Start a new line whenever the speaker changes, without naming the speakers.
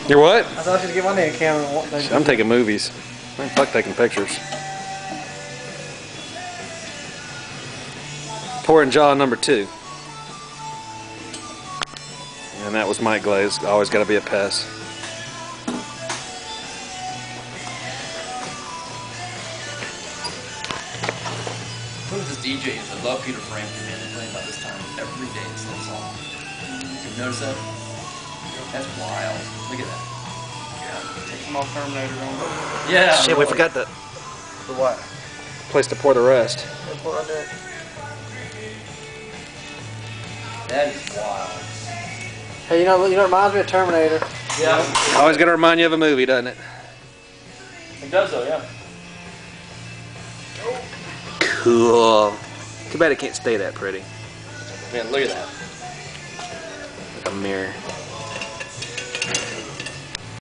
You're what?
I thought I should get my name camera.
I'm taking movies. Man, fuck taking pictures. Pouring Jaw #2. And that was Mike Glaze. Always got to be a pest.
One of his DJs, I love Peter Frampton, man. They play about this time every day. It's that song. You notice that? That's wild. Look at that. Yeah.
Take some off Terminator on.
Yeah.
Shit, we forgot the
For what?
place to pour the rest.
That is wild.
Hey, you know it reminds me of Terminator.
Yeah.
Always got to remind you of a movie, doesn't it?
It does though, yeah.
Cool. Too bad it can't stay that pretty.
Man, look at that.
Like a mirror.